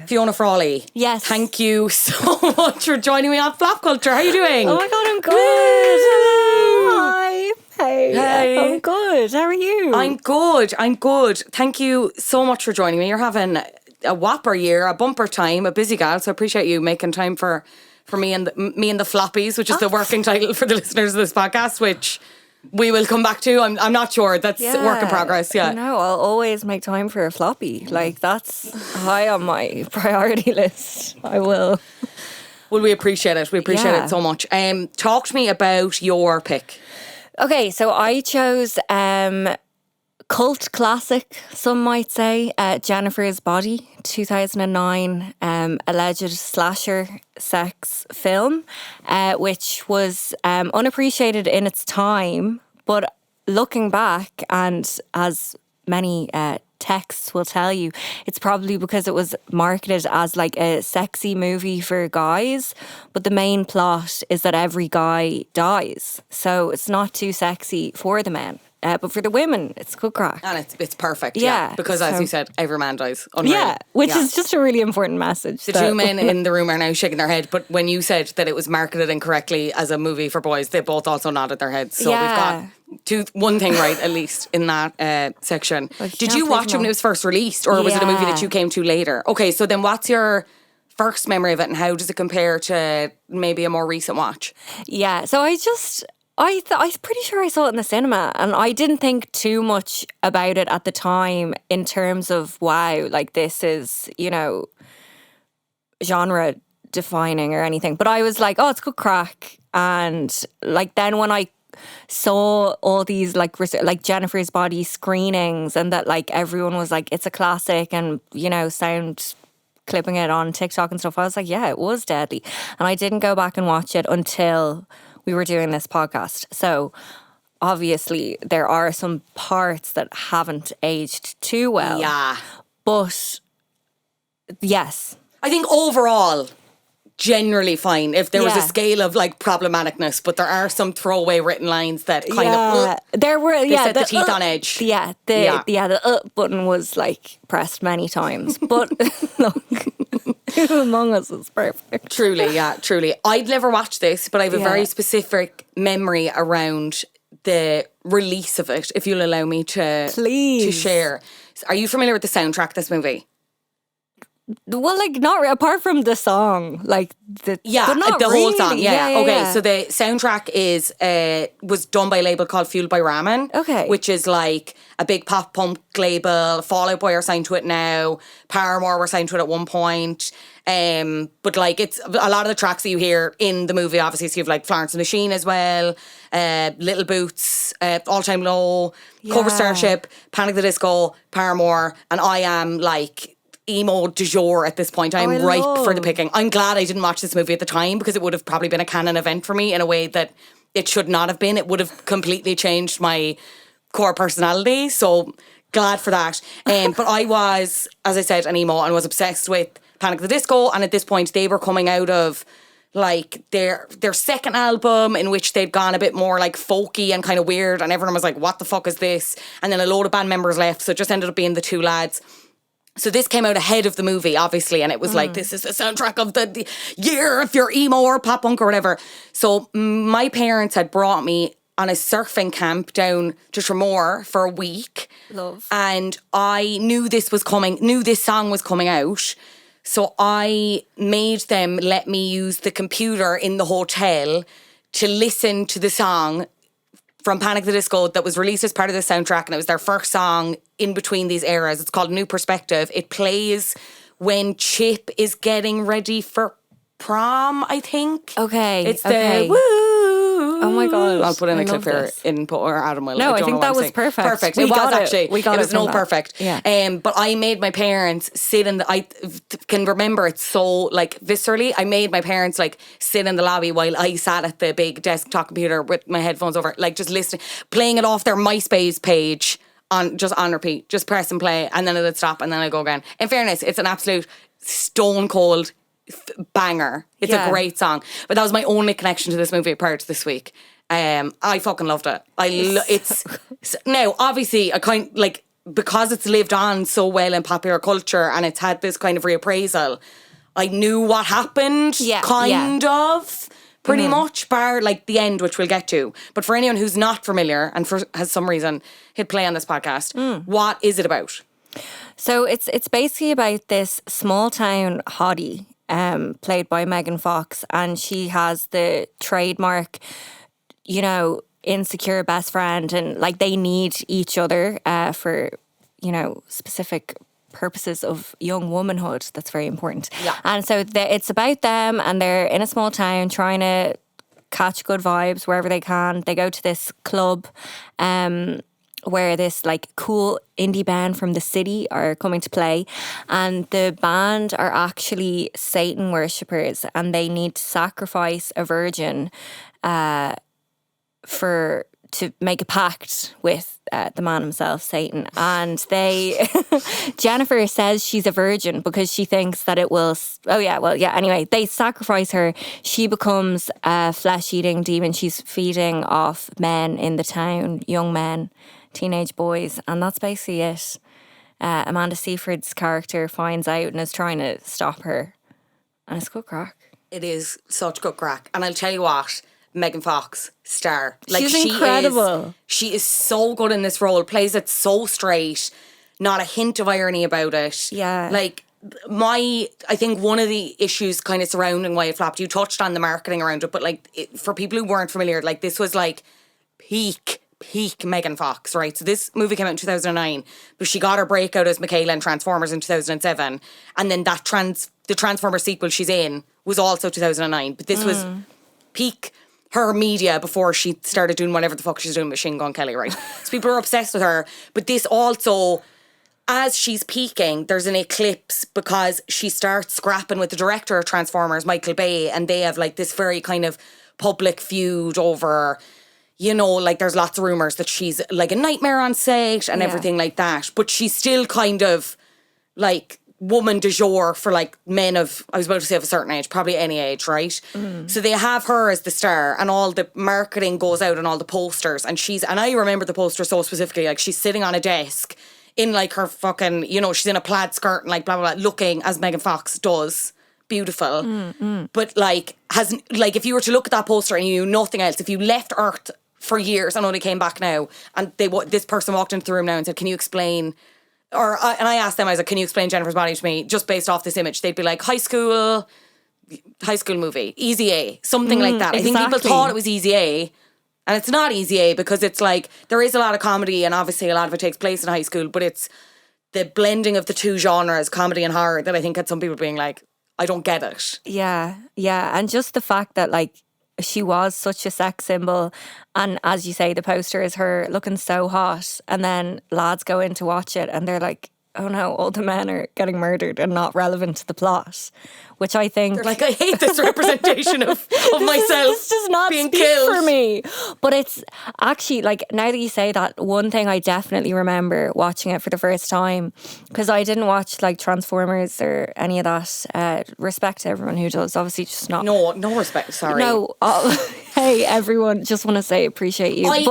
Fiona Frawley. Yes. Thank you so much for joining me on Flop Culture. How are you doing? Oh my God, I'm good. Hello. Hi. Hey. I'm good. How are you? I'm good. Thank you so much for joining me. You're having a whopper year, a bumper time, a busy gal. So I appreciate you making time for me and the floppies, which is the working title for the listeners of this podcast, which we will come back to. I'm not sure. That's work in progress. Yeah. No, I'll always make time for a floppy. Like, that's high on my priority list. I will. Well, we appreciate it. We appreciate it so much. Talk to me about your pick. Okay, so I chose cult classic, some might say, Jennifer's Body, 2009 alleged slasher sex film, which was unappreciated in its time, but looking back, and as many texts will tell you, it's probably because it was marketed as like a sexy movie for guys, but the main plot is that every guy dies, so it's not too sexy for the men. But for the women, it's good crack. And it's perfect, yeah. Because as you said, every man dies. Unreal. Yeah, which is just a really important message. The two men in the room are now shaking their head, but when you said that it was marketed incorrectly as a movie for boys, they both also nodded their heads. So we've got one thing right, at least, in that section. Did you watch it when it was first released, or was it a movie that you came to later? Okay, so then what's your first memory of it, and how does it compare to maybe a more recent watch? Yeah, so I'm pretty sure I saw it in the cinema, and I didn't think too much about it at the time in terms of, wow, like this is, genre defining or anything. But I was like, oh, it's good crack. And like then when I saw all these like Jennifer's Body screenings, and that like everyone was like, it's a classic, and sound clipping it on TikTok and stuff, I was like, yeah, it was deadly. And I didn't go back and watch it until we were doing this podcast. So obviously there are some parts that haven't aged too well. Yeah. But yes. I think overall, generally fine. If there was a scale of like problematicness, but there are some throwaway written lines that kind of there were set the teeth on edge. The button was like pressed many times. But look, Among Us is perfect. Truly. I'd never watched this, but I have a very specific memory around the release of it, if you'll allow me to share. Are you familiar with the soundtrack of this movie? Well, like not apart from the song, like but not the really. whole song. Yeah. Okay. Yeah. So the soundtrack was done by a label called Fueled by Ramen. Okay. Which is like a big pop punk label. Fall Out Boy are signed to it now. Paramore were signed to it at one point. But like it's a lot of the tracks that you hear in the movie. Obviously, so you have like Florence and the Machine as well. Little Boots, All Time Low, Cobra Starship, Panic at the Disco, Paramore, and I am like emo du jour at this point. I'm ripe for the picking. I'm glad I didn't watch this movie at the time, because it would have probably been a canon event for me in a way that it should not have been. It would have completely changed my core personality. So glad for that. But I was, as I said, an emo and was obsessed with Panic at the Disco. And at this point, they were coming out of like their second album, in which they'd gone a bit more like folky and kind of weird. And everyone was like, what the fuck is this? And then a load of band members left. So it just ended up being the two lads. So this came out ahead of the movie, obviously, and it was like, this is the soundtrack of the year if you're emo or pop punk or whatever. So my parents had brought me on a surfing camp down to Tramore for a week. Love. And I knew this song was coming out. So I made them let me use the computer in the hotel to listen to the song from Panic at the Disco that was released as part of the soundtrack, and it was their first song in between these eras. It's called New Perspective. It plays when Chip is getting ready for prom, I think. Okay. It's the woo. Oh my God. I'll put in a clip here or Adam will. I think that was perfect. Perfect. It was actually. We got it was no perfect. Yeah. But I made my parents sit I can remember it so like viscerally. I made my parents like sit in the lobby while I sat at the big desktop computer with my headphones over, like just listening, playing it off their MySpace page on repeat, just press and play, and then it'd stop and then I'd go again. In fairness, it's an absolute stone cold banger. It's a great song. But that was my only connection to this movie prior to this week. I fucking loved it. It's now obviously I kind like because it's lived on so well in popular culture and it's had this kind of reappraisal, I knew what happened, of, pretty much, bar like the end, which we'll get to. But for anyone who's not familiar and has some reason hit play on this podcast, what is it about? So it's basically about this small town hottie, played by Megan Fox, and she has the trademark, you know, insecure best friend, and like they need each other for, you know, specific purposes of young womanhood. That's very important. Yeah. And so it's about them, and they're in a small town trying to catch good vibes wherever they can. They go to this club where this like cool indie band from the city are coming to play, and the band are actually Satan worshippers, and they need to sacrifice a virgin to make a pact with the man himself, Satan. And Jennifer says she's a virgin because she thinks that it will, anyway, they sacrifice her. She becomes a flesh-eating demon. She's feeding off men in the town, young men, teenage boys, and that's basically it. Amanda Seyfried's character finds out and is trying to stop her. And it's good crack. It is such good crack. And I'll tell you what, Megan Fox, star. She's incredible. She is so good in this role, plays it so straight, not a hint of irony about it. Yeah. Like, I think one of the issues kind of surrounding why it flopped, you touched on the marketing around it, but like, for people who weren't familiar, like this was like peak Megan Fox, right? So this movie came out in 2009, but she got her breakout as Michaela in Transformers in 2007. And then the Transformers sequel she's in was also 2009. But this was peak her media before she started doing whatever the fuck she's doing with Machine Gun Kelly, right? So people are obsessed with her. But this also, as she's peaking, there's an eclipse because she starts scrapping with the director of Transformers, Michael Bay, and they have like this very kind of public feud over, you know, like there's lots of rumours that she's like a nightmare on set and everything like that. But she's still kind of like woman du jour for like men of, I was about to say of a certain age, probably any age, right? So they have her as the star and all the marketing goes out and all the posters, and I remember the poster so specifically, like she's sitting on a desk in like her fucking, you know, she's in a plaid skirt and like blah, blah, blah, looking as Megan Fox does. Beautiful. But like, if you were to look at that poster and you knew nothing else, if you left Earth for years and only came back now, and this person walked into the room now and said, can you explain, and I asked them, I was like, can you explain Jennifer's Body to me just based off this image? They'd be like, high school movie, Easy A, something like that. Exactly. I think people thought it was Easy A, and it's not Easy A because it's like, there is a lot of comedy and obviously a lot of it takes place in high school, but it's the blending of the two genres, comedy and horror, that I think had some people being like, I don't get it. Yeah. And just the fact that like she was such a sex symbol, and as you say, the poster is her looking so hot, and then lads go in to watch it and they're like, oh no, all the men are getting murdered and not relevant to the plot, which I think... They're like, I hate this representation of myself This does not being speak killed. for me. But it's actually, like, now that you say that, one thing I definitely remember watching it for the first time, because I didn't watch, like, Transformers or any of that. Respect to everyone who does. Obviously, just not... No respect, sorry. No. Hey, everyone, just want to say appreciate you. I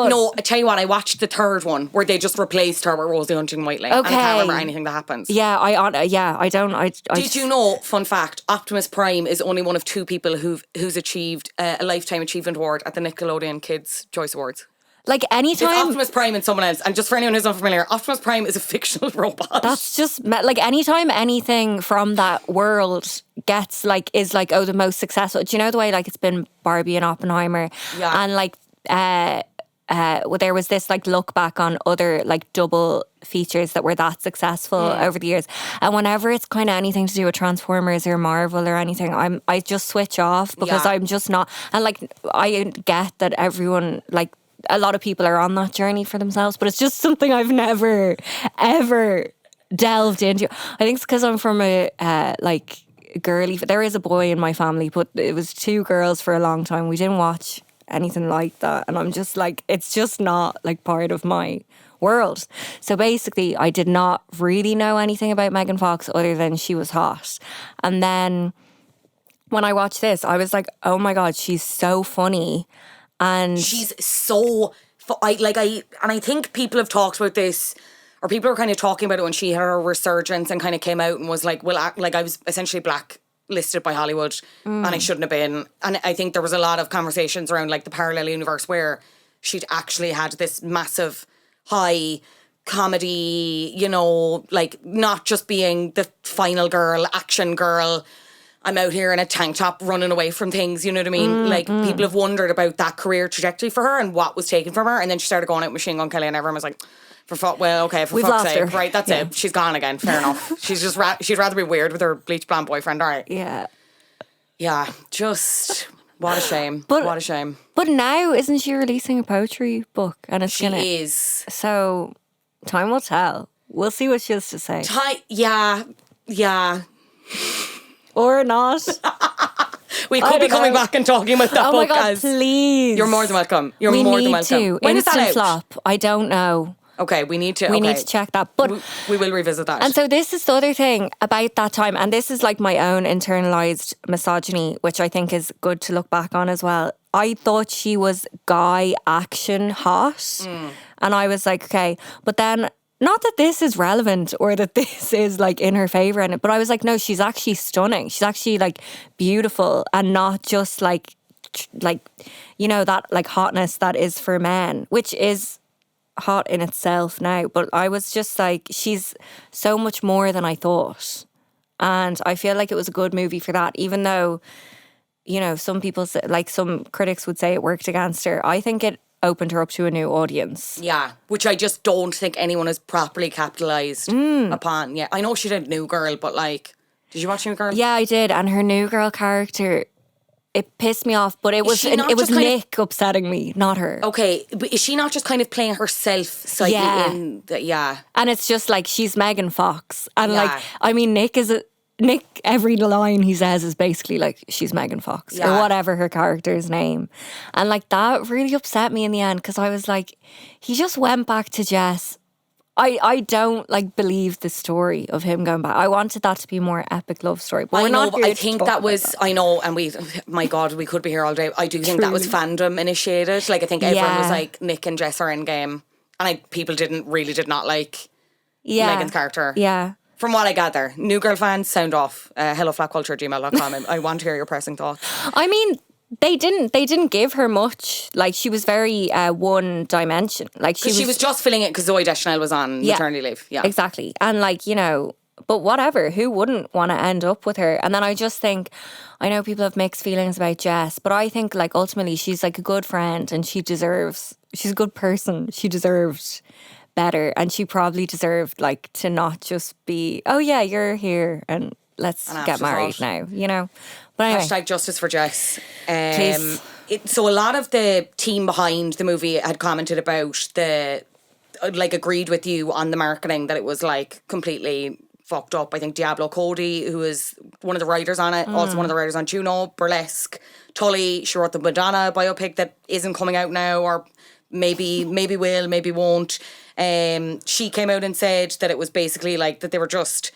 tell you what, I watched the third one where they just replaced her with Rosie Huntington-Whiteley. Okay. And I can't remember anything that happens. Yeah, I don't. Did you know, fun fact, Optimus Prime is only one of two people who's achieved a Lifetime Achievement Award at the Nickelodeon Kids' Choice Awards. Like anytime... It's Optimus Prime and someone else. And just for anyone who's unfamiliar, Optimus Prime is a fictional robot. That's just... Like anytime anything from that world gets like... Is like, oh, the most successful... Do you know the way like it's been Barbie and Oppenheimer? Yeah. And like... there was this like look back on other like double features that were that successful over the years, and whenever it's kind of anything to do with Transformers or Marvel or anything, I just switch off because I'm just not. And like I get that everyone, like a lot of people are on that journey for themselves, but it's just something I've never ever delved into. I think it's because I'm from a like girly. There is a boy in my family, but it was two girls for a long time. We didn't watch anything like that, and I'm just like, it's just not like part of my world. So basically I did not really know anything about Megan Fox other than she was hot. And then when I watched this, I was like, oh my god, she's so funny. And she's so I think people have talked about this, or people were kind of talking about it when she had her resurgence and kind of came out and was like, well, I was essentially blacklisted by Hollywood and I shouldn't have been. And I think there was a lot of conversations around like the parallel universe where she'd actually had this massive high comedy, you know, like not just being the final girl, action girl, I'm out here in a tank top running away from things, you know what I mean? Like, people have wondered about that career trajectory for her and what was taken from her. And then she started going out with Machine Gun Kelly and everyone was like, for We've fuck's lost sake. her. Right, that's it. She's gone again. Fair enough. She's just, she'd rather be weird with her bleach blonde boyfriend, all right. Yeah. Yeah, just, what a shame. What a shame. But now, isn't she releasing a poetry book? And it's She is. So, time will tell. We'll see what she has to say. Yeah. Or not. We could be coming back and talking about that Oh book. my God, please. You're more than welcome. You're we more need than welcome. to. When is Instant that out? flop. I don't know. Okay, we need to. We need to check that. But we will revisit that. And so this is the other thing about that time, and this is like my own internalized misogyny, which I think is good to look back on as well. I thought she was guy action hot, and I was like, okay, but then not that this is relevant or that this is like in her favor in it, but I was like, no, she's actually stunning. She's actually like beautiful and not just like you know, that like hotness that is for men, which is hot in itself now. But I was just like, she's so much more than I thought. And I feel like it was a good movie for that, even though, you know, some people say, like some critics would say it worked against her. I think it opened her up to a new audience. Yeah, which I just don't think anyone has properly capitalised upon. Yeah, I know she did New Girl, but like, did you watch New Girl? Yeah, I did. And her New Girl character, it pissed me off, but it was Nick upsetting me, not her. Okay, but is she not just kind of playing herself slightly in the, And it's just like, she's Megan Fox. And like, I mean, Nick, every line he says is basically like, she's Megan Fox or whatever her character's name. And like, that really upset me in the end because I was like, he just went back to Jess. I don't like believe the story of him going back. I wanted that to be more epic love story. But I think that was, I know, and my God, we could be here all day. I do think that was fandom initiated. Like, I think everyone was like, Nick and Jess are in game. And people did not like Megan's character. Yeah. From what I gather, New Girl fans, sound off. helloflatculture@gmail.com. I want to hear your pressing thoughts. I mean, they didn't give her much. Like, she was very one dimension. Like, she was just filling it because Zooey Deschanel was on maternity leave. Yeah, exactly. And like, you know, but whatever, who wouldn't want to end up with her? And then I just think, I know people have mixed feelings about Jess, but I think like ultimately she's like a good friend and she's a good person. She deserved better, and she probably deserved like to not just be, oh yeah, you're here and let's get married now, you know. But anyway. Hashtag justice for Jess. Please. So a lot of the team behind the movie had commented about agreed with you on the marketing, that it was like completely fucked up. I think Diablo Cody, who is one of the writers on it, also one of the writers on Juno, Burlesque, Tully, she wrote the Madonna biopic that isn't coming out now, or maybe will, maybe won't. She came out and said that it was basically like that they were just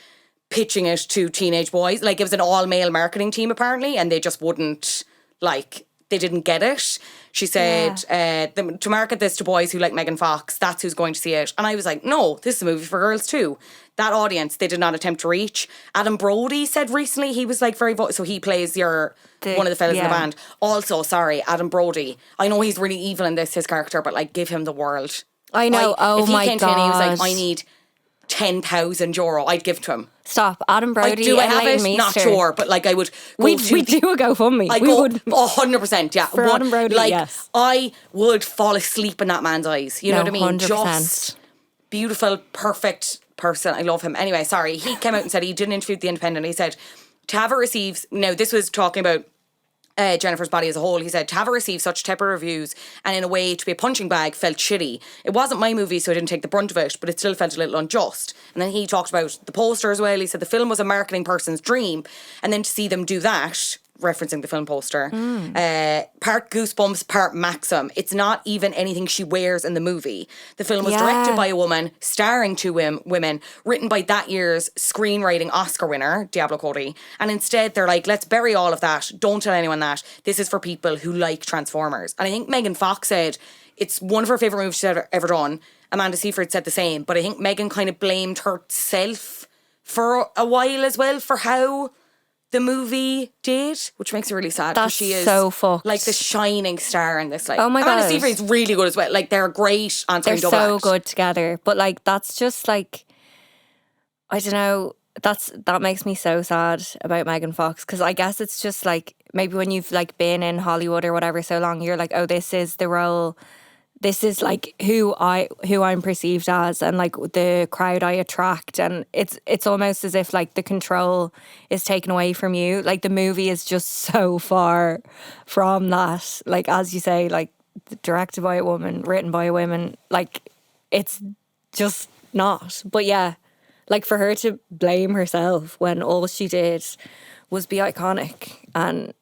pitching it to teenage boys. Like, it was an all-male marketing team apparently, and they just wouldn't, like, they didn't get it. She said, to market this to boys who like Megan Fox, that's who's going to see it. And I was like, no, this is a movie for girls too. That audience, they did not attempt to reach. Adam Brody said recently, he was like so he plays one of the fellas in the band. Also, sorry, Adam Brody. I know he's really evil in his character, but like, give him the world. I know, if he came to me and he was like, I need €10,000, I'd give to him. Stop. Adam Brody. Do I have it? Not sure, but like I would go we do a GoFundMe. I would 100%, yeah. For Adam Brody, like, yes. I would fall asleep in that man's eyes. You know what I mean? 100%. Just beautiful, perfect person. I love him. Anyway, sorry. He came out and said, he did an interview with The Independent. He said, Tava receives, now this was talking about Jennifer's Body as a whole. He said, Tava received such tepid reviews, and in a way to be a punching bag felt shitty. It wasn't my movie, so I didn't take the brunt of it, but it still felt a little unjust. And then he talked about the poster as well. He said the film was a marketing person's dream, and then to see them do that, referencing the film poster, part Goosebumps, part Maxim. It's not even anything she wears in the movie. The film was directed by a woman, starring two women, written by that year's screenwriting Oscar winner, Diablo Cody. And instead they're like, let's bury all of that. Don't tell anyone that. This is for people who like Transformers. And I think Megan Fox said it's one of her favourite movies she's ever done. Amanda Seyfried said the same, but I think Meghan kind of blamed herself for a while as well for how the movie did, which makes it really sad because That's she is so fucked. like the shining star in this. Like, Oh my Amanda God. Seyfried's really good as well. Like, they're great on They're screen. so good together. But like, that's just like, I don't know. That makes me so sad about Megan Fox, because I guess it's just like, maybe when you've like been in Hollywood or whatever so long, you're like, oh, this is the role. This is like who I'm perceived as, and like the crowd I attract, and it's almost as if like the control is taken away from you. Like the movie is just so far from that. Like, as you say, like directed by a woman, written by a woman, like it's just not. But yeah, like for her to blame herself when all she did was be iconic and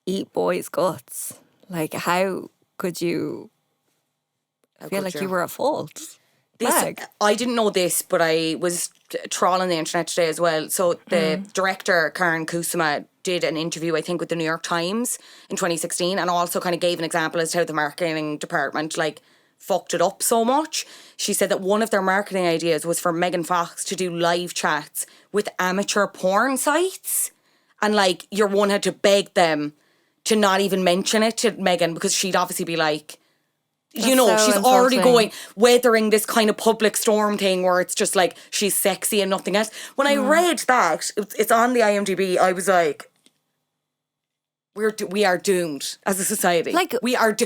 eat boys' guts. Like, how could you? I feel like you were at fault. I didn't know this, but I was trawling the internet today as well. So the director, Karen Kusama, did an interview, I think, with the New York Times in 2016, and also kind of gave an example as to how the marketing department like fucked it up so much. She said that one of their marketing ideas was for Megan Fox to do live chats with amateur porn sites, and like your one had to beg them to not even mention it to Megan, because she'd obviously be like, you know, so she's already insulting. weathering this kind of public storm thing where it's just like she's sexy and nothing else. When I read that, it's on the IMDb, I was like, we are doomed as a society. Like, we are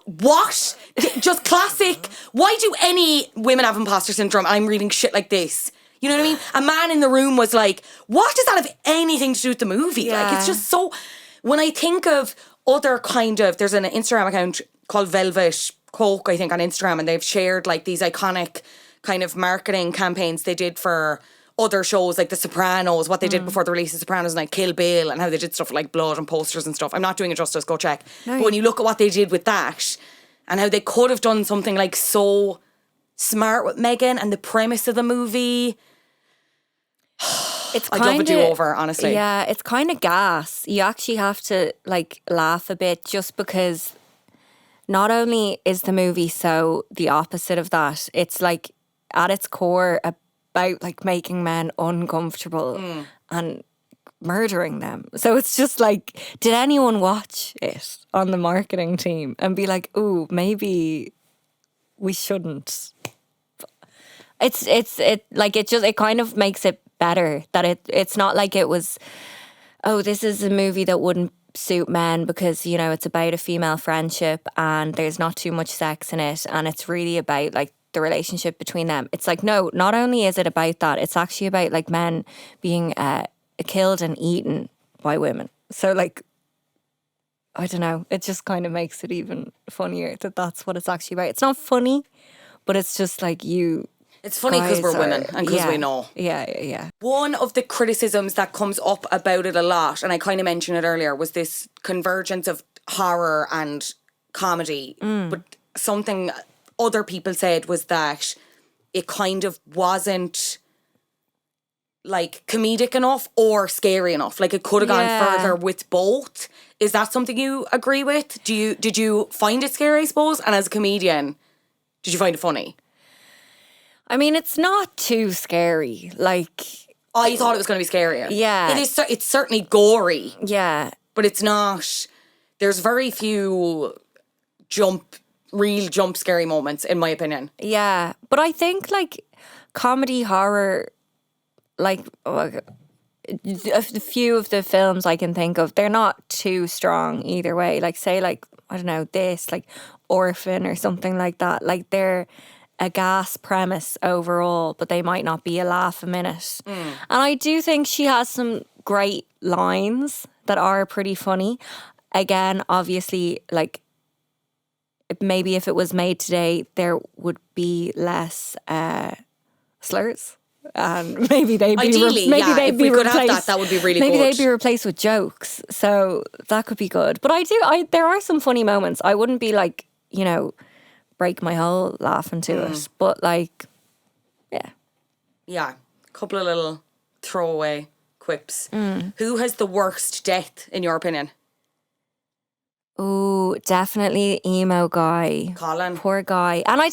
what? Just classic. Why do any women have imposter syndrome? I'm reading shit like this. You know what I mean? A man in the room was like, what does that have anything to do with the movie? Like, it's just so, when I think of other kind of, there's an Instagram account called Velvet Coke, I think, on Instagram, and they've shared like these iconic kind of marketing campaigns they did for other shows like The Sopranos, what they did before the release of Sopranos, and like Kill Bill, and how they did stuff like blood and posters and stuff. I'm not doing it justice, go check. No. But when you look at what they did with that, and how they could have done something like so smart with Megan and the premise of the movie, it's I'd love a kinda, do-over, honestly. Yeah, it's kind of gas. You actually have to like laugh a bit, just because not only is the movie so the opposite of that, it's like at its core about like making men uncomfortable and murdering them. So it's just like, did anyone watch it on the marketing team and be like, ooh, maybe we shouldn't? It kind of makes it better that it's not like it was, oh, this is a movie that wouldn't suit men because, you know, it's about a female friendship and there's not too much sex in it, and it's really about like the relationship between them. It's like, no, not only is it about that, it's actually about like men being killed and eaten by women. So like, I don't know, it just kind of makes it even funnier that that's what it's actually about. It's not funny, but it's just like, it's funny because we're guys women and because we know. Yeah. One of the criticisms that comes up about it a lot, and I kind of mentioned it earlier, was this convergence of horror and comedy. But something other people said was that it kind of wasn't like comedic enough or scary enough. Like, it could have gone further with both. Is that something you agree with? Did you find it scary, I suppose? And as a comedian, did you find it funny? I mean, it's not too scary. Like, I thought it was going to be scarier. Yeah. It's certainly gory, yeah. but it's not. There's very few real jump scary moments, in my opinion. Yeah. But I think like comedy, horror, like a few of the films I can think of, they're not too strong either way. Like, say, like, I don't know, this, like Orphan or something like that. Like, they're a gas premise overall, but they might not be a laugh a minute. And I do think she has some great lines that are pretty funny. Again, obviously, like, maybe if it was made today, there would be less slurs. And maybe they'd be Ideally, if we could have that would be really maybe good. they'd be replaced with jokes, so that could be good. But there are some funny moments. I wouldn't be like, you know, break my hole laughing to it, but like, yeah, a couple of little throwaway quips. Who has the worst death in your opinion? Oh, definitely emo guy. Colin. Poor guy. And I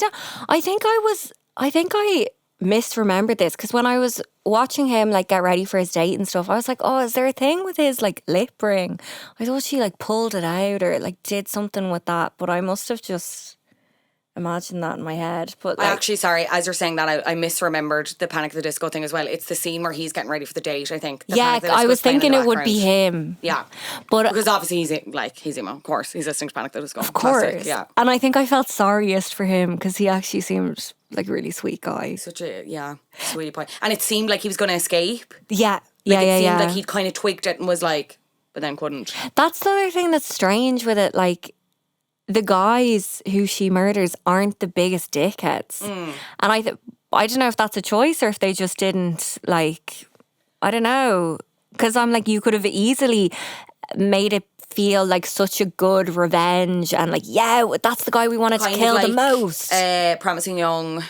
think I misremembered this because when I was watching him like get ready for his date and stuff, I was like, oh, is there a thing with his like lip ring? I thought she like pulled it out or like did something with that, but I must have just imagined that in my head. But like, Actually, sorry, as you're saying that, I misremembered the Panic at the Disco thing as well. It's the scene where he's getting ready for the date, I think. The yeah, Panic at the Disco I was is playing in thinking the it would be background. him. Yeah. But Because obviously he's emo, of course. He's listening to Panic at the Disco. of course. Yeah. And I think I felt sorriest for him because he actually seemed like a really sweet guy. Such a, sweetie pie. And it seemed like he was going to escape. Yeah. Like Yeah, it seemed yeah. like he'd kind of twigged it and was like, but then couldn't. That's the other thing that's strange with it. Like, the guys who she murders aren't the biggest dickheads. And I don't know if that's a choice or if they just didn't, like, I don't know. Because I'm like, you could have easily made it feel like such a good revenge and like, yeah, that's the guy we wanted to Kind of kill like, the most. Promising Young.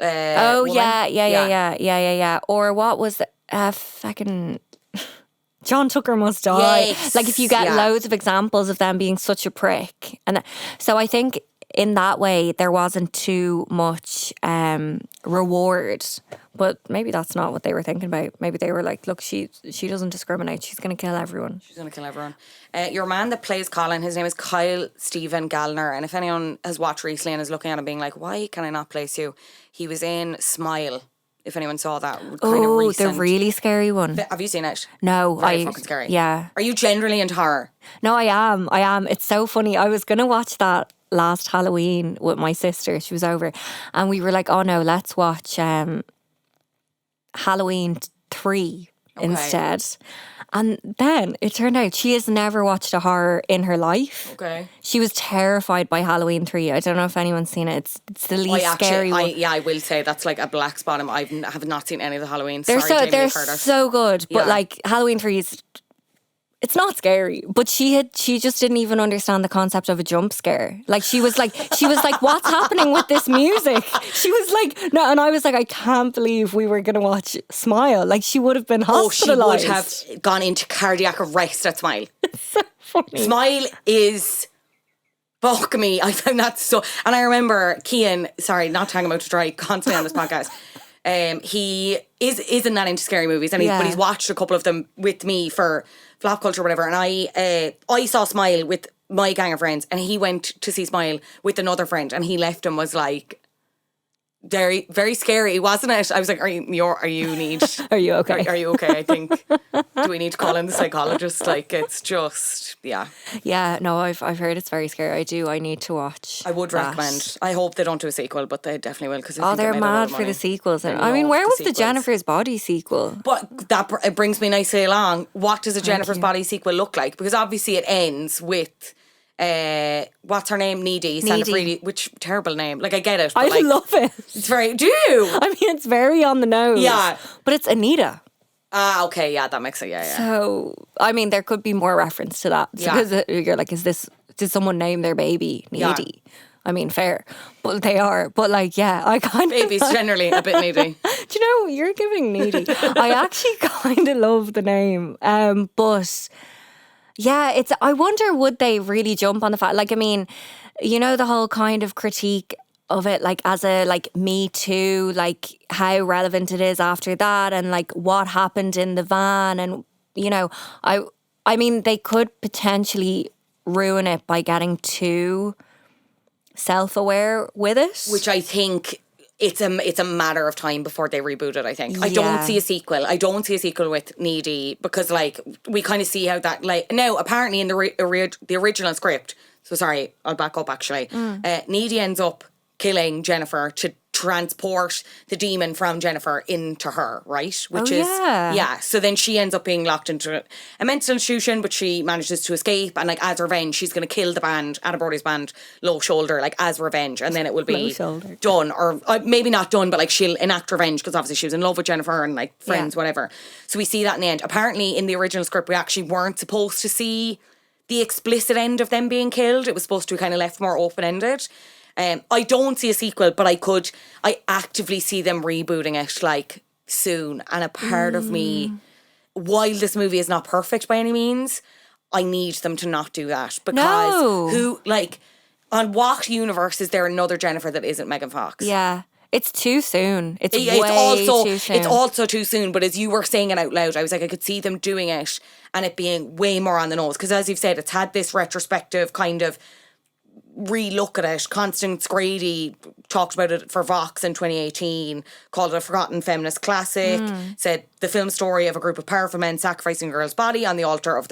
Oh, woman. yeah. Or what was fucking John Tucker Must Die. Yes, Like if you get yeah. loads of examples of them being such a prick. And so I think in that way there wasn't too much reward. But maybe that's not what they were thinking about. Maybe they were like, look, she doesn't discriminate. She's going to kill everyone. She's going to kill everyone. Your man that plays Colin, his name is Kyle Stephen Gallner. And if anyone has watched recently and is looking at him being like, why can I not place you? He was in Smile. If anyone saw that, kind of Oh, recent. the really scary one. Have you seen it? No, Very fucking scary. Yeah. Are you generally into horror? No, I am. It's so funny. I was going to watch that last Halloween with my sister. She was over. And we were like, oh no, let's watch Halloween 3 instead. And then it turned out she has never watched a horror in her life. Okay. She was terrified by Halloween 3. I don't know if anyone's seen it. It's the least scary one. I will say that's like a black spot. I have not seen any of the Halloweens. They're Sorry, Jamie, they're you've heard it. so good. But Yeah. like Halloween 3 is, it's not scary, but she just didn't even understand the concept of a jump scare. Like she was like, what's happening with this music? She was like, no, and I was like, I can't believe we were going to watch Smile. Like she would have been Oh, she would hospitalised. have gone into cardiac arrest at Smile. So funny. Smile is... Fuck me. I found that so... And I remember Cian, sorry, not to hang him out to dry constantly on this podcast, he isn't that into scary movies, and Yeah. but he's watched a couple of them with me for Flop Culture or whatever, and I saw Smile with my gang of friends, and he went to see Smile with another friend, and he left and was like... Very, very scary, wasn't it? I was like, are you need... Are you okay? Are you okay? I think... Do we need to call in the psychologist? Like, it's just... Yeah. Yeah, no, I've heard it's very scary. I need to watch. I would that. recommend. I hope they don't do a sequel, but they definitely will. Because Oh, they're mad for the sequels. And I mean, where was the Jennifer's Body sequel? But that it brings me nicely along. What does a Jennifer's Body sequel look like? Because obviously it ends with... what's her name? Needy. Santa Needy. Free, which terrible name. Like I get it. But I like, love it. It's very. Do you? I mean, it's very on the nose. Yeah. But it's Anita. Ah, okay. Yeah, that makes it. Yeah. So, I mean, there could be more reference to that. Yeah. Because you're like, did someone name their baby Needy? Yeah. I mean, fair. But they are. But like, yeah, I kind of... Babies generally a bit needy. Do you know, you're giving Needy. I actually kind of love the name. But... yeah, I wonder, would they really jump on the fact, like, I mean, you know, the whole kind of critique of it, like, as a, like, Me Too, like, how relevant it is after that, and, like, what happened in the van, and, you know, I mean, they could potentially ruin it by getting too self-aware with it. Which I think... It's a matter of time before they reboot it, I think. I Yeah. don't see a sequel. I don't see a sequel with Needy because, like, we kind of see how that, like... Now, apparently in the original script... So, sorry, I'll back up, actually. Needy ends up killing Jennifer to transport the demon from Jennifer into her, right? Which is... yeah. Yeah, so then she ends up being locked into a mental institution, but she manages to escape, and, like, as revenge, she's going to kill the band, Anna Brody's band, Low Shoulder, like, as revenge, and then it will Low be Shoulder. done, or maybe not done, but, like, she'll enact revenge, because obviously she was in love with Jennifer, and, like, friends, Yeah. whatever. So we see that in the end. Apparently, in the original script, we actually weren't supposed to see the explicit end of them being killed. It was supposed to be kind of left more open-ended. I don't see a sequel, but I actively see them rebooting it, like, soon. And a part of me, while this movie is not perfect by any means, I need them to not do that. Because No. on what universe is there another Jennifer that isn't Megan Fox? Yeah. It's too soon. It's way too soon. It's also too soon, but as you were saying it out loud, I was like, I could see them doing it and it being way more on the nose. Because as you've said, it's had this retrospective kind of re-look at it. Constance Grady talked about it for Vox in 2018, called it a forgotten feminist classic, said the film story of a group of powerful men sacrificing a girl's body on the altar of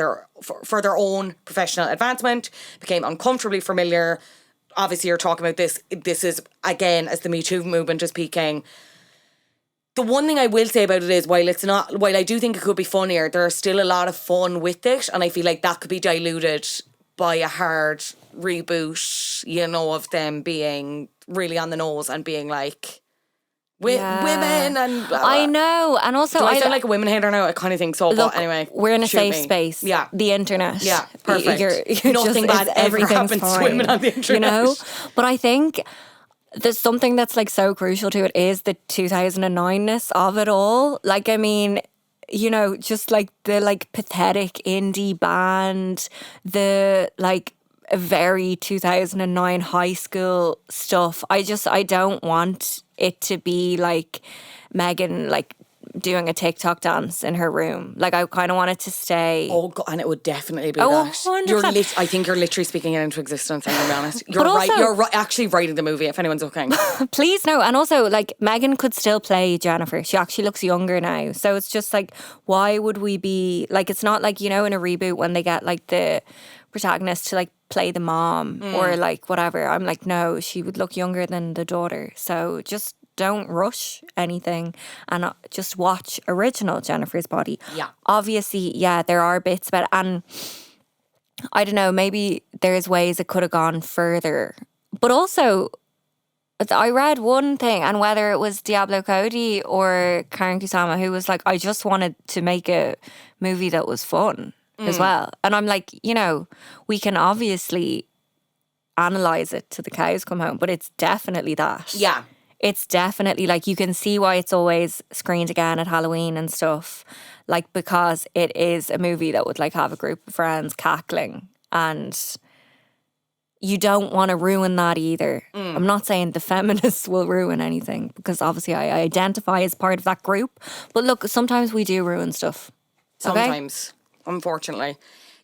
for their own professional advancement, became uncomfortably familiar. Obviously, you're talking about this. This is, again, as the Me Too movement is peaking. The one thing I will say about it is, while I do think it could be funnier, there are still a lot of fun with it, and I feel like that could be diluted by a hard reboot, of them being really on the nose and being like, women and... I know, and also... Do I sound like a women hater now? I kind of think so, look, but anyway. We're in a safe space. Yeah. The internet. Yeah, perfect. You're Nothing bad ever happens to women on the internet. But I think there's something that's like so crucial to it is the 2009-ness of it all. Like, I mean... just like the pathetic indie band, the very 2009 high school stuff. I don't want it to be like Megan doing a TikTok dance in her room. I kind of want it to stay. Oh God, and it would definitely be that. 100%. I think you're literally speaking it into existence. I'm gonna be honest. You're But right. also- You're actually writing the movie. If anyone's looking, Please no. And also Megan could still play Jennifer. She actually looks younger now. So it's just why would we be it's not in a reboot when they get the protagonist to play the mom or whatever. I'm no, she would look younger than the daughter. So just don't rush anything and just watch original Jennifer's Body. Yeah. Obviously, yeah, there are bits about it. And I don't know, maybe there's ways it could have gone further. But also, I read one thing, and whether it was Diablo Cody or Karen Kusama, who was I just wanted to make a movie that was fun as well. And I'm we can obviously analyse it till the cows come home, but it's definitely that. yeah. It's definitely you can see why it's always screened again at Halloween and stuff. Because it is a movie that would have a group of friends cackling, and you don't want to ruin that either. I'm not saying the feminists will ruin anything, because obviously I identify as part of that group. But look, sometimes we do ruin stuff. Sometimes, unfortunately.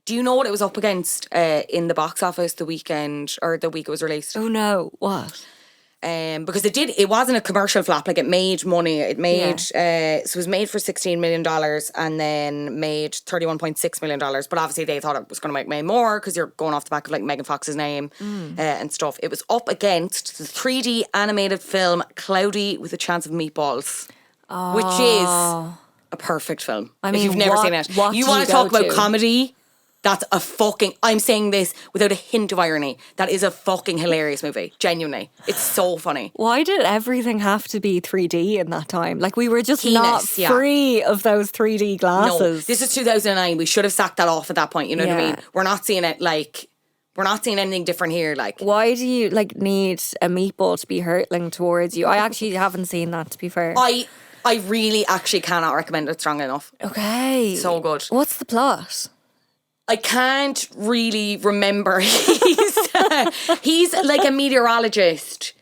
Do you know what it was up against in the box office the weekend or the week it was released? Oh no, what? Because it wasn't a commercial flop. It made money. It made so it was made for $16 million and then made $31.6 million. But obviously they thought it was going to make more because you're going off the back of Megan Fox's name and stuff. It was up against the 3D animated film Cloudy with a Chance of Meatballs, which is a perfect film. I mean, if you've never seen it, you want to talk about comedy. That's I'm saying this without a hint of irony. That is a fucking hilarious movie. Genuinely. It's so funny. Why did everything have to be 3D in that time? We were just not yeah. free of those 3D glasses. No, this is 2009. We should have sacked that off at that point. You know what I mean? We're not seeing it we're not seeing anything different here. Why do you need a meatball to be hurtling towards you? I actually haven't seen that, to be fair. I really actually cannot recommend it strongly enough. Okay. So good. What's the plot? I can't really remember. He's a meteorologist,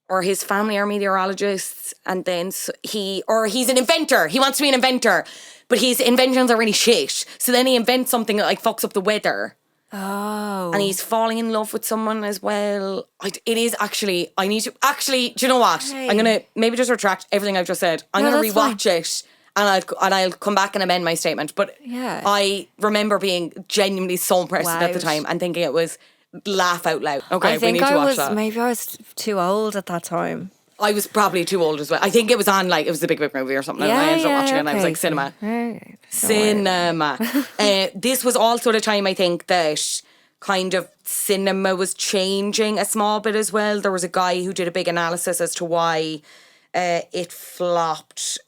or his family are meteorologists, and then he's an inventor. He wants to be an inventor, but his inventions are really shit. So then he invents something that fucks up the weather. Oh. And he's falling in love with someone as well. It is actually, I need to, do you know what? Hey. I'm going to maybe just retract everything I've just said. I'm going to rewatch it. And I'll come back and amend my statement. But yeah. I remember being genuinely so impressed at the time and thinking it was laugh out loud. Okay, we need to watch that. Maybe I was too old at that time. I was probably too old as well. I think it was on it was the Big Book movie or something. And I ended up watching it and I was cinema. Right. Cinema. This was also the time I think that kind of cinema was changing a small bit as well. There was a guy who did a big analysis as to why it flopped.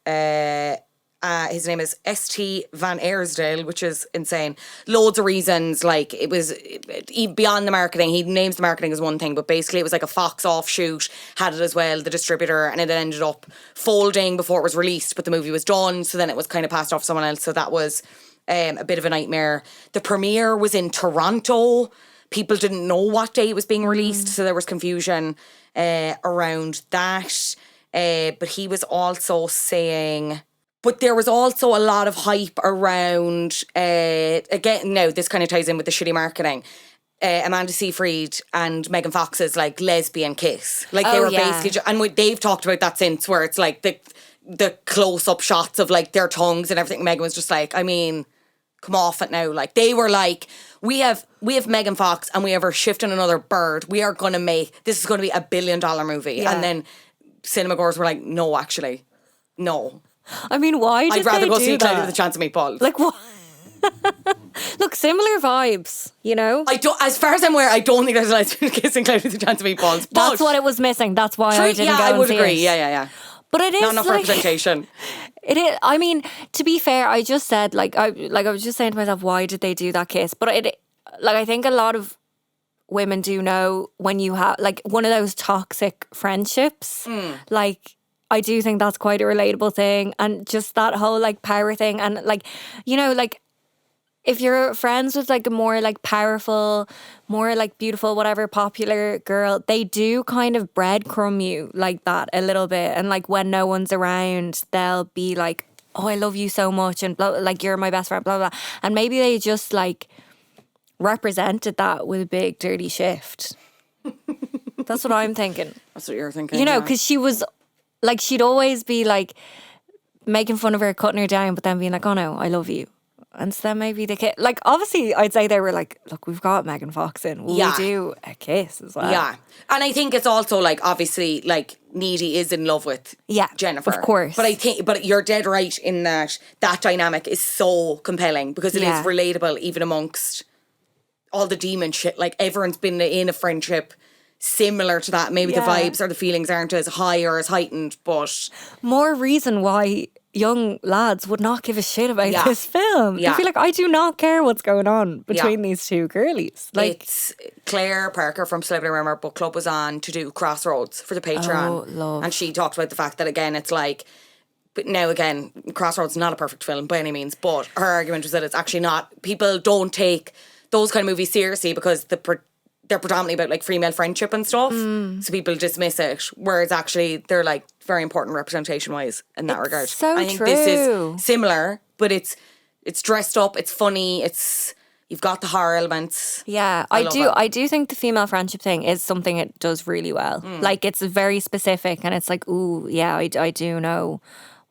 His name is St. Van Aersdale, which is insane. Loads of reasons, it was beyond the marketing. He names the marketing as one thing, but basically it was a Fox offshoot, had it as well, the distributor, and it ended up folding before it was released, but the movie was done, so then it was kind of passed off to someone else, so that was a bit of a nightmare. The premiere was in Toronto. People didn't know what day it was being released, so there was confusion around that. But he was also saying... But there was also a lot of hype around... again, no, this kind of ties in with the shitty marketing. Amanda Seyfried and Megan Fox's like lesbian kiss. Like they were basically... and they've talked about that since, where it's like the close-up shots of like their tongues and everything. Megan was just like, I mean... come off it now. Like they were like, we have Megan Fox and we have her shifting another bird. We are going to make, this is going to be $1 billion movie. Yeah. And then cinemagoers were like, no, actually, no. I mean, why did I'd rather they go do see Cloudy that? with a Chance of Meatballs. Like what? Look, similar vibes, you know? I don't, as far as I'm aware, I don't think there's a lesbian kiss in Cloudy with a Chance of Meatballs. But that's what it was missing. That's why I didn't go I would and see agree. it. Yeah. But it is not enough like, representation. It is. I mean, to be fair, I just said I was just saying to myself, why did they do that kiss? But I think a lot of women do know when you have like one of those toxic friendships. Like I do think that's quite a relatable thing, and just that whole like power thing, and like you know like. If you're friends with like a more like powerful, more like beautiful, whatever popular girl, they do kind of breadcrumb you like that a little bit. And like when no one's around, they'll be like, oh, I love you so much. And blah, like, you're my best friend, blah, blah, blah. And maybe they just like represented that with a big dirty shift. That's what I'm thinking. That's what you're thinking. You know, because she was like, she'd always be like making fun of her, cutting her down, but then being like, oh no, I love you. And so then maybe the kid, like, obviously, I'd say they were like, look, we've got Megan Fox in. Will we do a kiss as well? Yeah. And I think it's also, like, obviously, like, Needy is in love with Jennifer. Of course. But you're dead right in that dynamic is so compelling because it is relatable even amongst all the demon shit. Like, everyone's been in a friendship similar to that. Maybe the vibes or the feelings aren't as high or as heightened, but... More reason why young lads would not give a shit about this film. They'd be like, I do not care what's going on between these two girlies. Like, it's Claire Parker from Celebrity Rumor Book Club was on to do Crossroads for the Patreon. Oh, love. And she talked about the fact that, again, it's like, but now again, Crossroads is not a perfect film by any means, but her argument was that it's actually not. People don't take those kind of movies seriously because they're predominantly about like female friendship and stuff. So people dismiss it, whereas actually they're like very important representation wise in that regard. So I think true. this is similar, but it's dressed up, it's funny, you've got the horror elements. Yeah, I do think the female friendship thing is something it does really well. Like it's very specific and it's like, ooh, yeah, I do know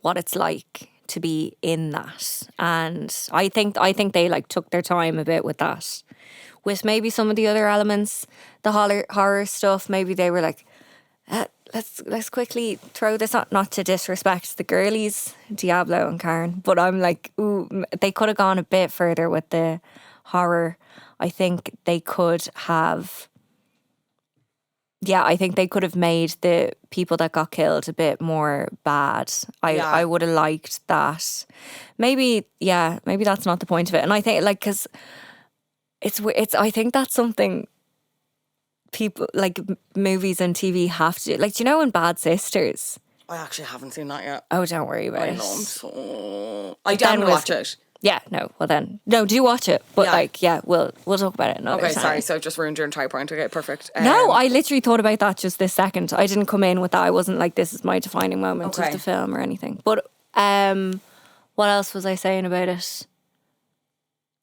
what it's like to be in that. And I think they like took their time a bit with that. With maybe some of the other elements, the horror stuff, maybe they were like, let's quickly throw this on, not to disrespect the girlies, Diablo and Karen, but I'm like, ooh, they could have gone a bit further with the horror. I think they could have, I think they could have made the people that got killed a bit more bad. I would have liked that. Maybe that's not the point of it. And I think like, because it's I think that's something people like movies and TV have to do. Like, do you know in Bad Sisters? I actually haven't seen that yet. Oh, don't worry about I it. know. I don't watch it. Yeah, no. Well then, no, do watch it. But we'll talk about it another time. Okay, sorry. So I've just ruined your entire point. Okay, perfect. No, I literally thought about that just this second. I didn't come in with that. I wasn't like, this is my defining moment of the film or anything. But what else was I saying about it?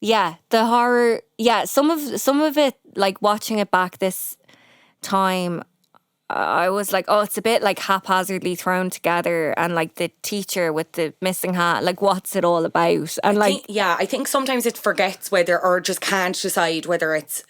Yeah, the horror. Yeah, some of it, like watching it back this time, I was like, oh, it's a bit like haphazardly thrown together, and like the teacher with the missing hat, like what's it all about? And I think sometimes it forgets whether, or just can't decide whether it's.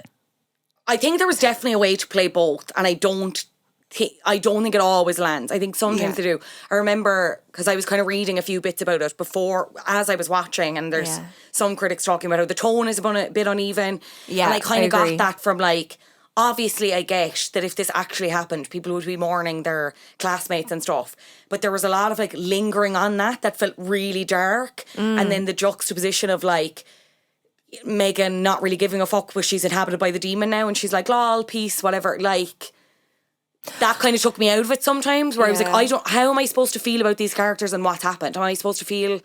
I think there was definitely a way to play both, and I don't think it always lands. I think sometimes they do. I remember, because I was kind of reading a few bits about it before, as I was watching, and there's some critics talking about how the tone is a bit uneven. Yeah, and I kind of got that from like, obviously I get that if this actually happened, people would be mourning their classmates and stuff. But there was a lot of like lingering on that felt really dark. And then the juxtaposition of like, Megan not really giving a fuck, but she's inhabited by the demon now, and she's like, lol, peace, whatever, like... That kind of took me out of it sometimes, where I was like, how am I supposed to feel about these characters and what's happened? Am I supposed to feel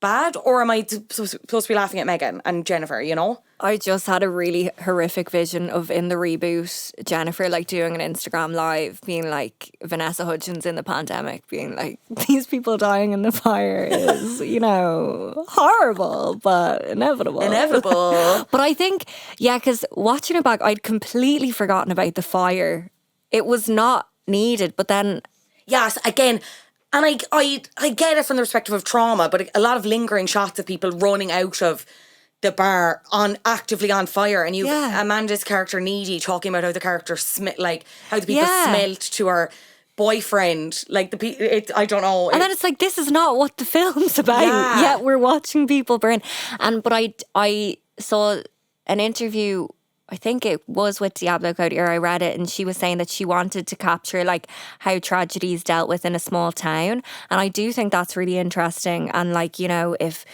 bad, or am I supposed to be laughing at Megan and Jennifer, you know? I just had a really horrific vision of, in the reboot, Jennifer like doing an Instagram live being like Vanessa Hudgens in the pandemic, being like, these people dying in the fire is, you know, horrible but inevitable. But I think, yeah, because watching it back, I'd completely forgotten about the fire. It was not needed, but then... Yes, again... And I get it from the perspective of trauma, but a lot of lingering shots of people running out of the bar actively on fire, and you've Amanda's character Needy talking about how the character how the people smelt to her boyfriend, like I don't know. And then it's like, this is not what the film's about. Yet we're watching people burn. But I saw an interview, I think it was with Diablo Cody, or I read it, and she was saying that she wanted to capture like how tragedy is dealt with in a small town. And I do think that's really interesting. And like, you know, if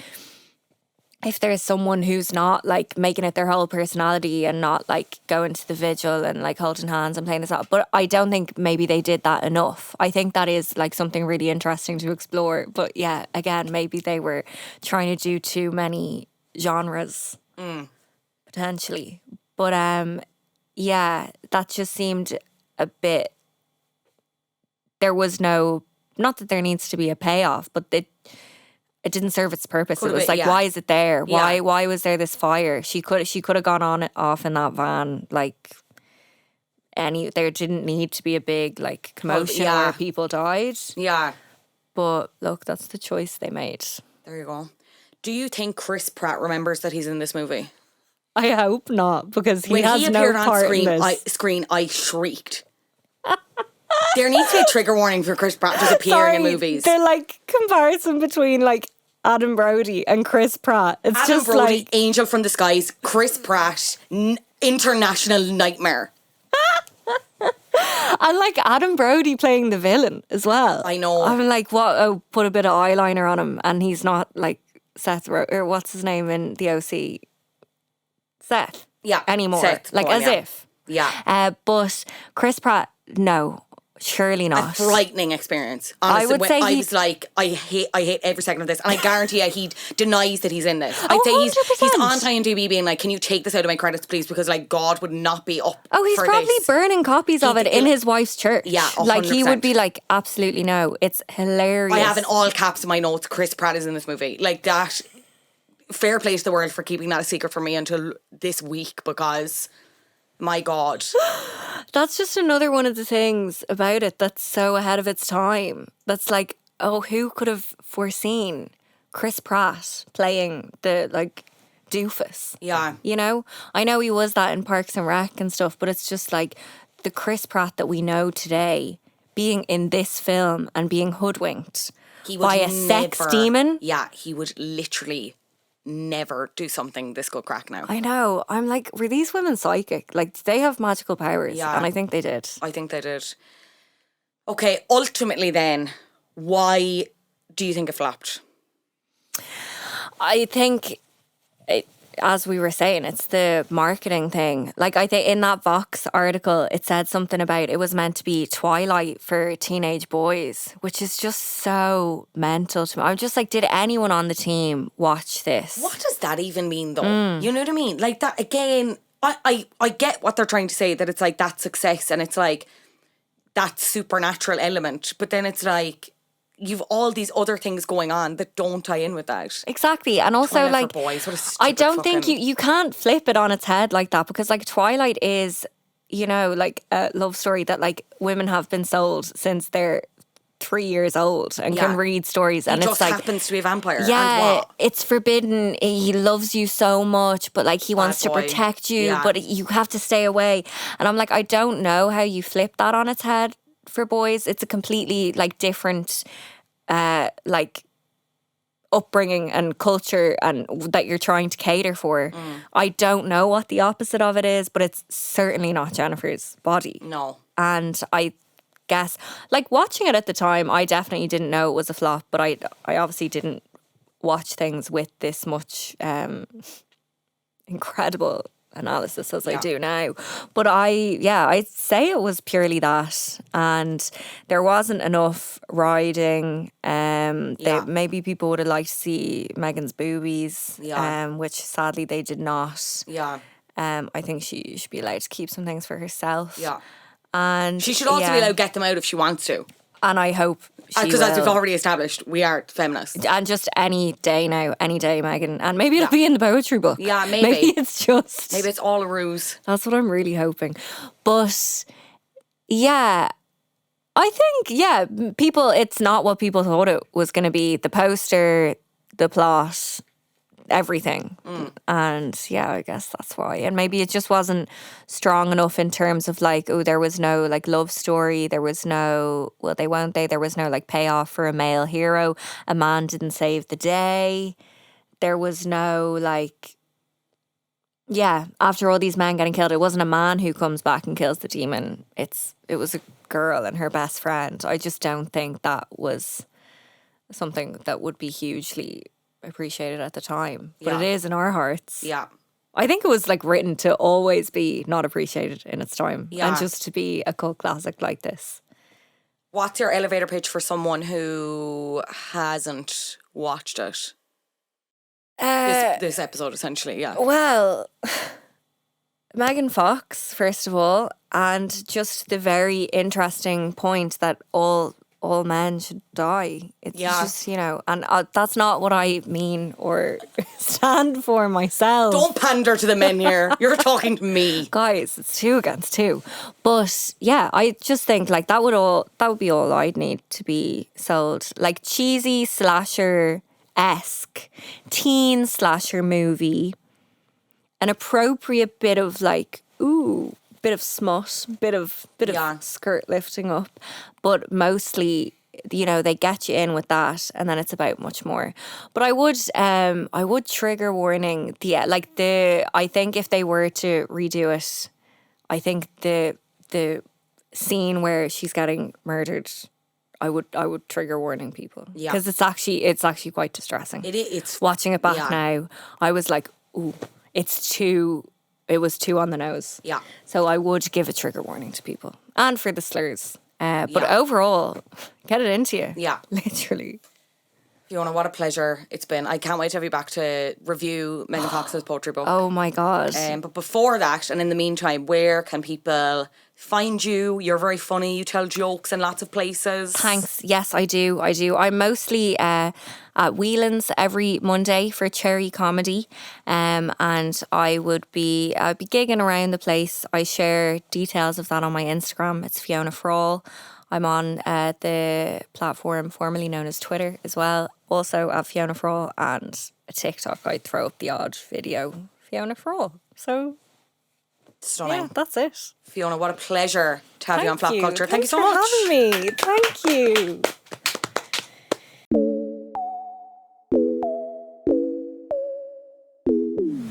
there's someone who's not like making it their whole personality and not like going to the vigil and like holding hands and playing this out. But I don't think maybe they did that enough. I think that is like something really interesting to explore. But yeah, again, maybe they were trying to do too many genres, potentially. But yeah, that just seemed a bit... There was no... Not that there needs to be a payoff, but it didn't serve its purpose. It was like, why is it there? Why was there this fire? She could have gone off in that van. Like, there didn't need to be a big like commotion where people died. Yeah. But look, that's the choice they made. There you go. Do you think Chris Pratt remembers that he's in this movie? I hope not, because he has no part in this. I shrieked. There needs to be a trigger warning for Chris Pratt to appear in movies. They're like comparison between like Adam Brody and Chris Pratt. It's Adam just Brody, like Angel from the Skies. Chris Pratt, international nightmare. And like Adam Brody playing the villain as well. I know. I'm like, what? Oh, put a bit of eyeliner on him, and he's not like Seth or what's his name in the OC. Seth. Yeah. Anymore. Seth, like as if. Yeah. But Chris Pratt, no. Surely not. A frightening experience. Honestly, I would say I was like, I hate every second of this, and I guarantee you, he denies that he's in this. I'd say 100%. he's on IMDb being like, "Can you take this out of my credits, please?" Because like, God would not be up. Oh, he's for probably this. burning copies of it in his wife's church. Yeah, 100%. Like he would be like, absolutely no. It's hilarious. I have in all caps in my notes, Chris Pratt is in this movie. Like that. Fair play to the world for keeping that a secret from me until this week, because my God. That's just another one of the things about it that's so ahead of its time. That's like, oh, who could have foreseen Chris Pratt playing the like doofus? Yeah. You know? I know he was that in Parks and Rec and stuff, but it's just like the Chris Pratt that we know today being in this film and being hoodwinked by a sex demon. Yeah, he would literally never do something this good crack now. I know. I'm like, were these women psychic? Like, did they have magical powers? Yeah. And I think they did. I think they did. Okay, ultimately then, why do you think it flopped? I think, as we were saying, it's the marketing thing. Like, I think in that Vox article, it said something about it was meant to be Twilight for teenage boys, which is just so mental to me. I'm just like, did anyone on the team watch this? What does that even mean, though? You know what I mean? Like, that, again, I get what they're trying to say, that it's like that success and it's like that supernatural element, but then it's like, you've all these other things going on that don't tie in with that. Exactly. And also, Twilight like, for boys. What a I don't fucking... think you can't flip it on its head like that, because like Twilight is, you know, like a love story that like women have been sold since they're 3 years old and can read stories, and he it's just like happens to be a vampire. Yeah, and what? it's forbidden. He loves you so much, but like he wants to protect you, but you have to stay away. And I'm like, I don't know how you flip that on its head for boys. It's a completely like different like upbringing and culture and that you're trying to cater for. I don't know what the opposite of it is, but it's certainly not Jennifer's body. No. And I guess, like, watching it at the time, I definitely didn't know it was a flop, but I obviously didn't watch things with this much incredible analysis as I do now. But I'd say it was purely that, and there wasn't enough writing. Maybe people would have liked to see Meghan's boobies, Yeah. which sadly they did not. Yeah. I think she should be allowed to keep some things for herself. Yeah. And She should also be allowed to get them out if she wants to. And I hope she Because as we've will. already established, we are feminists. And just any day now, any day, Megan. And maybe it'll be in the poetry book. Yeah, maybe. Maybe it's just... Maybe it's all a ruse. That's what I'm really hoping. But, yeah, I think, people, it's not what people thought it was going to be. The poster, the plot, everything. And, yeah, I guess that's why. And maybe it just wasn't strong enough in terms of, like, there was no, like, love story. There was no, there was no, like, payoff for a male hero. A man didn't save the day. There was no, like... Yeah, after all these men getting killed, it wasn't a man who comes back and kills the demon. It was a girl and her best friend. I just don't think that was something that would be hugely appreciated at the time. But it is in our hearts. Yeah. I think it was like written to always be not appreciated in its time. Yeah. And just to be a cult classic like this. What's your elevator pitch for someone who hasn't watched it? This episode, essentially, yeah. Well, Megan Fox, first of all, and just the very interesting point that all men should die. It's just, and that's not what I mean or stand for myself. Don't pander to the men here. You're talking to me. Guys, it's 2 against 2. But yeah, I just think like that would be all I'd need to be sold. Like cheesy slasher-esque teen slasher movie, an appropriate bit of like, bit of smut, bit of skirt lifting up, but mostly, they get you in with that, and then it's about much more. But I would trigger warning I think if they were to redo it, I think the scene where she's getting murdered, I would trigger warning people. Yeah, because it's actually quite distressing. It's watching it back now. I was like, ooh, it was too on the nose. Yeah. So I would give a trigger warning to people. And for the slurs. But overall, get it into you. Yeah. Literally. Fiona, what a pleasure it's been. I can't wait to have you back to review Megan Fox's poetry book. Oh my God. But before that, and in the meantime, where can people find you? You're very funny. You tell jokes in lots of places. Thanks. Yes, I do. I'm mostly at Whelan's every Monday for Cherry Comedy. And I'd be gigging around the place. I share details of that on my Instagram. It's Fiona Frawley. I'm on the platform formerly known as Twitter as well. Also at Fiona Frawley, and a TikTok. I throw up the odd video. Fiona Frawley. So... Stunning. Yeah, that's it. Fiona, what a pleasure to have you on Flop Culture. Thank you so Thanks much. for having me. Thank you.